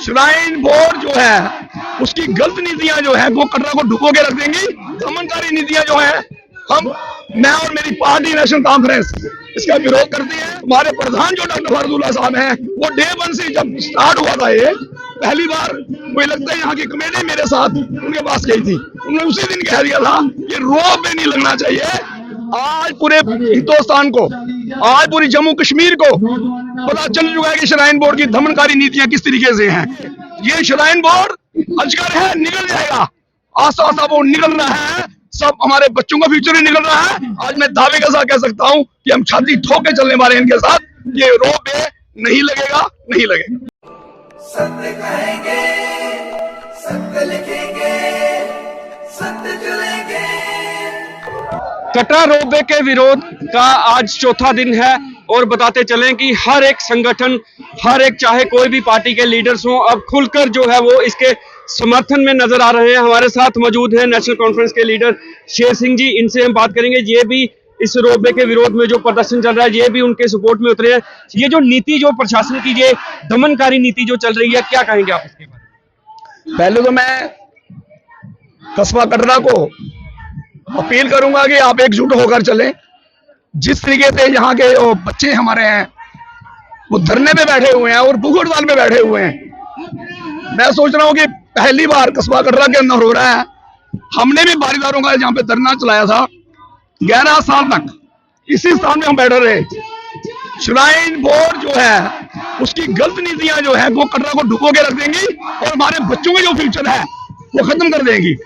Shrine board जो है उसकी गलत नीतियां जो है वो कटरा को डुबो के रख देंगी। दमनकारी नीतियां जो है मैं और मेरी पार्टी नेशनल कॉन्फ्रेंस इसका विरोध करती है। हमारे प्रधान जो डॉक्टर फरदुल्ला साहब हैं वो डे 1 से जब स्टार्ट हुआ था ये पहली बार मुझे लगता है यहाँ की कमेटी मेरे साथ उनके पास गई थी, उन्होंने उसी दिन कह दिया था कि रोप पे नहीं लगना चाहिए। आज पूरे हिंदुस्तान को, आज पूरी जम्मू कश्मीर को पता चल चुका है कि श्राइन बोर्ड की दमनकारी नीतियां किस तरीके से हैं। ये श्राइन बोर्ड अजगर है, निकल जाएगा, आस्ता आस्ता वो निकल रहा है, सब हमारे बच्चों का फ्यूचर ही निकल रहा है। आज मैं दावे के साथ कह सकता हूं कि हम छाती ठोक के चलने वाले हैं इनके साथ, ये रोप पे नहीं लगेगा, नहीं लगेगा। सत्य कहेंगे, सत्य लिखेंगे, सत्य चलेंगे। कटरा रोपवे के विरोध का आज चौथा दिन है और बताते चलें कि हर एक संगठन, हर एक चाहे कोई भी पार्टी के लीडर्स हों, अब खुलकर जो है वो इसके समर्थन में नजर आ रहे हैं। हमारे साथ मौजूद है नेशनल कॉन्फ्रेंस के लीडर शेर सिंह जी, इनसे हम बात करेंगे। ये भी इस रोपवे के विरोध में जो प्रदर्शन चल रहा है, ये भी उनके सपोर्ट में उतरे हैं। ये जो नीति, जो प्रशासन की ये दमनकारी नीति जो चल रही है, क्या कहेंगे आप इसके बारे में? पहले तो मैं कस्बा कटरा को अपील करूंगा कि आप एकजुट होकर चलें। जिस तरीके से यहाँ के बच्चे हमारे हैं वो धरने पे बैठे हुए हैं और भूख हड़ताल में बैठे हुए हैं, मैं सोच रहा हूँ कि पहली बार कस्बा कटरा के अंदर हो रहा है। हमने भी बारीदारों का यहाँ पे धरना चलाया था 11 साल तक, इसी स्थान में हम बैठे रहे। श्राइन बोर्ड जो है उसकी गलत नीतियां जो है वो कटरा को डुबो के रख देंगी और हमारे बच्चों का जो फ्यूचर है वो खत्म कर देंगी।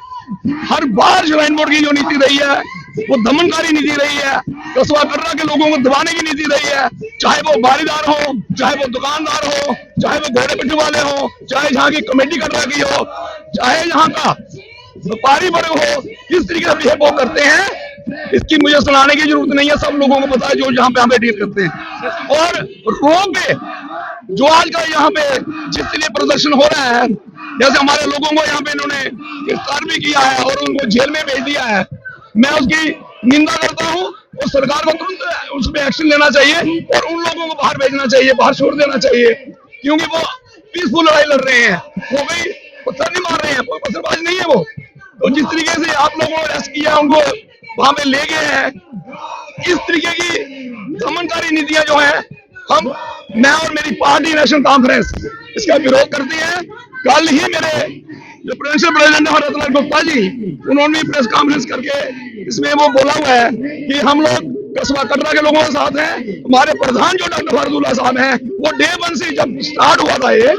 हर बार श्राइन बोर्ड की जो नीति रही है वो दमनकारी नीति रही है, कस्बा कटरा के लोगों को दबाने की नीति रही है। चाहे वो बारीदार हो, चाहे वो दुकानदार हो, चाहे वो घोड़े पिट्ठू वाले हो, चाहे यहाँ की कमेटी कटरा की हो, चाहे यहाँ का व्यापारी वर्ग हो, किस तरीके से बिहेव वो करते हैं इसकी मुझे सुनाने की जरूरत नहीं है, सब लोगों को पता है जो यहाँ पे हमें डील करते हैं। और रोप पे जो आज का यहाँ पे जिस तरीके प्रदर्शन हो रहा है, जैसे हमारे लोगों को यहाँ पे इन्होंने गिरफ्तार भी किया है और उनको जेल में भेज दिया है, मैं उसकी निंदा करता हूँ और सरकार को तुरंत उस पर एक्शन लेना चाहिए और उन लोगों को बाहर भेजना चाहिए, बाहर छोड़ देना चाहिए, क्योंकि वो पीसफुल लड़ाई लड़ रहे हैं, वो कोई पत्थर नहीं मार रहे हैं, कोई पत्थरबाज नहीं है वो। तो जिस तरीके से आप लोगों ने अरेस्ट किया, उनको वहां पे ले गए हैं, इस तरीके की दमनकारी नीतियां जो है मैं और मेरी पार्टी नेशनल कॉन्फ्रेंस इसका विरोध करती है। कल ही मेरे जो प्रोविंशियल प्रेसिडेंट है रतन गुप्ता जी, उन्होंने भी प्रेस कॉन्फ्रेंस करके इसमें वो बोला हुआ है कि हम लोग कस्बा कटरा के लोगों के साथ हैं। हमारे प्रधान जो डॉक्टर फरदुल्ला साहब हैं वो डे 1 से जब स्टार्ट हुआ था ये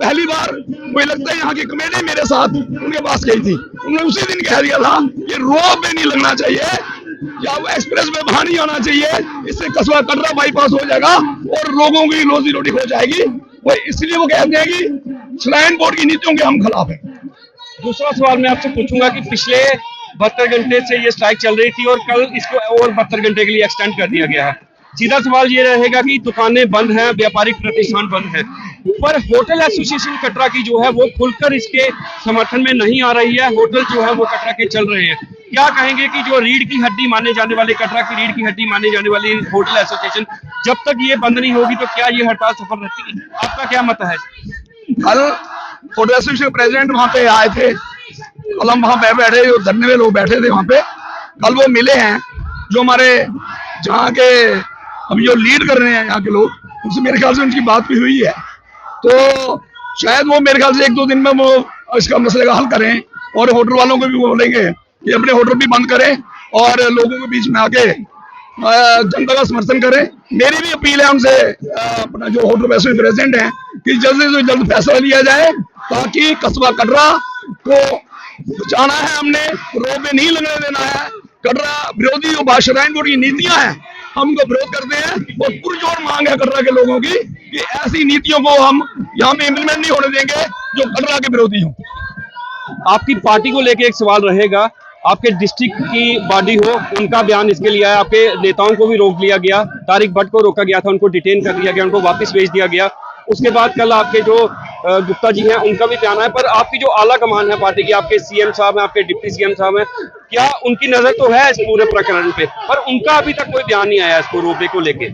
पहली बार, मुझे लगता है यहाँ की कमेटी मेरे साथ उनके पास गई थी, उन्होंने उसी दिन कह दिया था कि रोप पे नहीं लगना चाहिए या वो एक्सप्रेस में बाहर नहीं आना चाहिए, इससे कस्बा कटरा बाईपास हो जाएगा और लोगों की रोजी रोटी हो जाएगी। वो इसलिए वो कहते हैं कि श्राइन बोर्ड की नीतियों के हम खिलाफ हैं। दूसरा सवाल मैं आपसे पूछूंगा कि पिछले 72 घंटे से ये स्ट्राइक चल रही थी और कल इसको और 72 घंटे के लिए एक्सटेंड कर दिया गया है। सीधा सवाल ये रहेगा कि दुकानें बंद हैं, व्यापारिक प्रतिष्ठान बंद हैं, पर होटल एसोसिएशन कटरा की जो है वो खुलकर इसके समर्थन में नहीं आ रही है। होटल जो है वो कटरा के चल रहे हैं। क्या कहेंगे कि जो रीढ़ की हड्डी माने जाने वाले, कटरा की रीढ़ की हड्डी माने जाने वाली होटल एसोसिएशन, जब तक ये बंद नहीं होगी तो क्या ये हड़ताल सफल रहती है? आपका क्या मत है? कल होटल एसोसिएशन के प्रेसिडेंट वहां पे आए थे, कल हम वहां पे बैठे, धरने में लोग बैठे थे वहां पे, कल वो मिले हैं जो हमारे जहाँ के अभी जो लीड कर रहे हैं यहाँ के लोग, उनसे मेरे ख्याल से उनकी बात भी हुई है। तो शायद वो मेरे ख्याल से 1-2 दिन में वो इसका मसले का हल करें और होटल वालों को भी बोलेंगे कि अपने होटल भी बंद करें और लोगों के बीच में आके जनता का समर्थन करें। मेरी भी अपील है उनसे, अपना जो होटल एसोसिएशन प्रेसिडेंट है, कि जल्द से जल्द फैसला लिया जाए ताकि कस्बा कटरा को बचाना है, हमने रोप पे नहीं लगने देना है। कटरा विरोधी जो श्राइन बोर्ड की नीतियां हैं हम उनको विरोध करते हैं और पुरजोर मांग है कटरा के लोगों की कि ऐसी नीतियों को हम यहाँ पे इम्प्लीमेंट नहीं होने देंगे जो कटरा के विरोधी हों। आपकी पार्टी को लेके एक सवाल रहेगा, आपके डिस्ट्रिक्ट की बॉडी हो, उनका बयान इसके लिए आया, आपके नेताओं को भी रोक लिया गया, तारिक भट्ट को रोका गया था, उनको डिटेन कर दिया गया, उनको वापस भेज दिया गया। उसके बाद कल आपके जो गुप्ता जी हैं, उनका भी बयान है, पर आपकी जो आला कमान है पार्टी की, आपके सीएम साहब हैं, आपके डिप्टी सीएम साहब हैं, क्या उनकी नजर तो है इस पूरे प्रकरण पे, पर उनका अभी तक कोई बयान नहीं आया इसको रोपवे को लेके।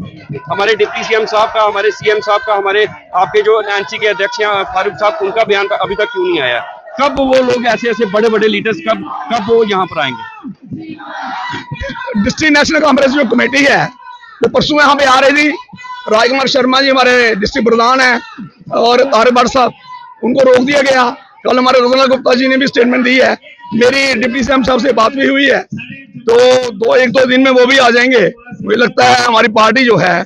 हमारे डिप्टी सीएम साहब का, हमारे सीएम साहब का, हमारे आपके जो एनसी के अध्यक्ष हैं फारूक साहब, उनका बयान अभी तक क्यों नहीं आया? कब वो लोग ऐसे ऐसे बड़े बड़े लीडर्स कब वो यहाँ पर आएंगे? डिस्ट्रिक्ट नेशनल कांफ्रेंस जो कमेटी है वो परसों यहाँ पे आ रही थी। राजकुमार शर्मा जी हमारे डिस्ट्रिक्ट प्रधान हैं और तारे भट्ट साहब, उनको रोक दिया गया। कल हमारे रोजनाल गुप्ता जी ने भी स्टेटमेंट दी है। मेरी डिप्टी सीएम साहब से बात भी हुई है, तो एक दो दिन में वो भी आ जाएंगे। मुझे लगता है हमारी पार्टी जो है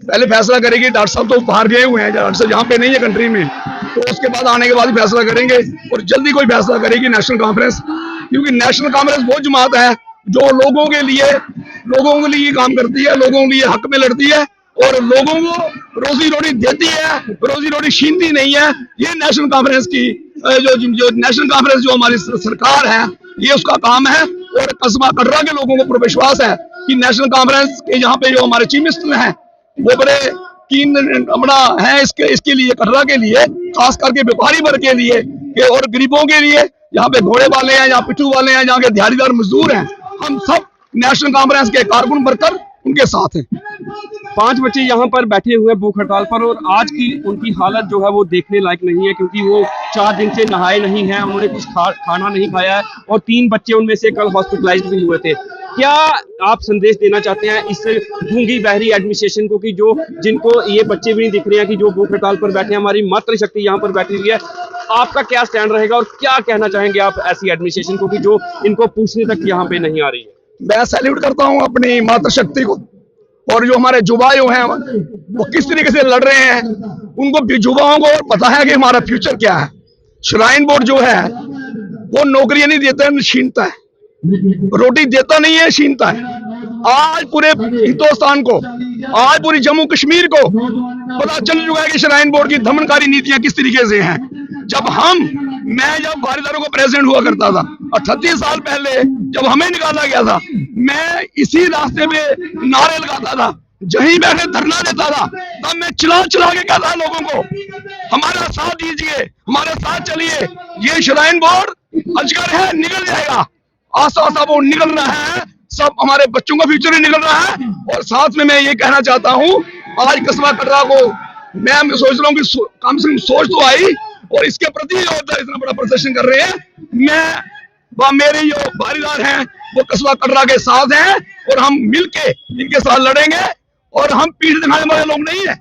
पहले फैसला करेगी। डॉक्टर साहब तो बाहर गए हुए हैं, डॉक्टर साहब यहाँ पे नहीं है कंट्री में, तो उसके बाद आने के बाद ही फैसला करेंगे और जल्दी कोई फैसला करेगी नेशनल कॉन्फ्रेंस। क्योंकि नेशनल कॉन्फ्रेंस वो जमात है जो लोगों के लिए काम करती है, लोगों के लिए हक में लड़ती है और लोगों को रोजी रोटी देती है, रोजी रोटी छीनती नहीं है। ये नेशनल कॉन्फ्रेंस की जो नेशनल कॉन्फ्रेंस जो हमारी सरकार है, ये उसका काम है। और कस्बा कटरा के लोगों को पूरा विश्वास है कि नेशनल कॉन्फ्रेंस के यहाँ पे जो हमारे चीफ मिनिस्टर हैं वो बड़े कीन अपना है इसके लिए, कटरा के लिए, खास करके व्यापारी वर्ग के लिए और गरीबों के लिए, यहाँ पे घोड़े वाले हैं, यहाँ पिट्ठू वाले हैं, जहाँ के दिहाड़ीदार मजदूर हैं, हम सब नेशनल कॉन्फ्रेंस के कारकुन बनकर उनके साथ हैं। 5 बच्चे यहाँ पर बैठे हुए हैं भूख हड़ताल पर, और आज की उनकी हालत जो है वो देखने लायक नहीं है, क्योंकि वो 4 दिन से नहाए नहीं हैं, उन्होंने कुछ खाना नहीं खाया है, और 3 बच्चे उनमें से कल हॉस्पिटलाइज्ड भी हुए थे। क्या आप संदेश देना चाहते हैं इस गूंगी बहरी एडमिनिस्ट्रेशन को, कि जिनको ये बच्चे भी नहीं दिख रहे हैं, कि जो भूख हड़ताल पर बैठे हैं, हमारी मातृ शक्ति यहाँ पर बैठी हुई है, आपका क्या स्टैंड रहेगा और क्या कहना चाहेंगे आप ऐसी एडमिनिस्ट्रेशन को कि जो इनको पूछने तक यहाँ पे नहीं आ रही है? मैं सैल्यूट करता हूँ अपनी मातृशक्ति को, और जो हमारे युवा हैं वो किस तरीके से लड़ रहे हैं, उनको युवाओं को पता है कि हमारा फ्यूचर क्या है। श्राइन बोर्ड जो है वो नौकरियां नहीं देता है, छीनता है, रोटी देता नहीं है, छीनता है। आज पूरे हिंदुस्तान को, आज पूरी जम्मू कश्मीर को पता चल चुका है कि श्राइन बोर्ड की दमनकारी नीतियां किस तरीके से हैं। मैं जब वारिदारों को प्रेसिडेंट हुआ करता था 38 साल पहले, जब हमें निकाला गया था, मैं इसी रास्ते पे नारे लगाता था, जहीं बैठे धरना देता था, तब मैं चिल्ला के कहता लोगों को हमारा साथ दीजिए, हमारे साथ चलिए, ये श्राइन बोर्ड अजगर है, निकल जाएगा। आस्ता वो निकल रहा है, सब हमारे बच्चों का फ्यूचर ही निकल रहा है। और साथ में मैं ये कहना चाहता हूँ, आज कस्बा कटरा को मैं सोच रहा हूँ कि कम से कम सोच तो आई, और इसके प्रति इतना बड़ा प्रदर्शन कर रहे हैं। मेरे जो भागीदार हैं वो कस्बा कटरा के साथ हैं, और हम मिलके इनके साथ लड़ेंगे, और हम पीठ दिखाने वाले लोग नहीं है।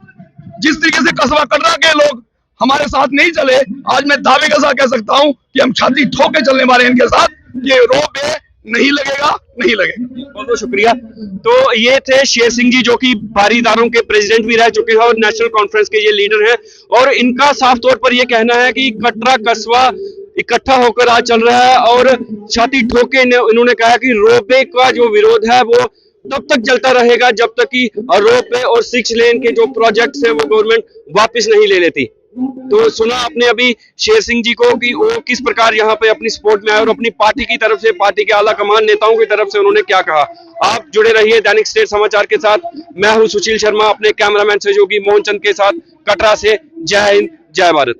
जिस तरीके से कस्बा कटरा के लोग हमारे साथ नहीं चले, आज मैं दावे के साथ कह सकता हूं कि हम छाती ठोक के चलने वाले हैं इनके साथ। ये रोपवे नहीं लगेगा। बहुत बहुत शुक्रिया। तो ये थे शेर सिंह जी, जो कि भारीदारों के प्रेसिडेंट भी रह चुके हैं और नेशनल कॉन्फ्रेंस के ये लीडर हैं, और इनका साफ तौर पर ये कहना है कि कटरा कस्बा इकट्ठा होकर आज चल रहा है, और छाती ठोक के इन्होंने कहा कि रोपवे का जो विरोध है वो तब तक चलता रहेगा जब तक कि रोपवे और 6 लेन के जो प्रोजेक्ट्स हैं वो गवर्नमेंट वापस नहीं ले लेती। तो सुना आपने अभी शेर सिंह जी को कि वो किस प्रकार यहाँ पे अपनी सपोर्ट में आए, और अपनी पार्टी की तरफ से, पार्टी के आला कमान नेताओं की तरफ से उन्होंने क्या कहा। आप जुड़े रहिए दैनिक स्टेट समाचार के साथ। मैं हूं सुशील शर्मा, अपने कैमरामैन सहयोगी मोहन चंद के साथ कटरा से। जय हिंद, जय भारत।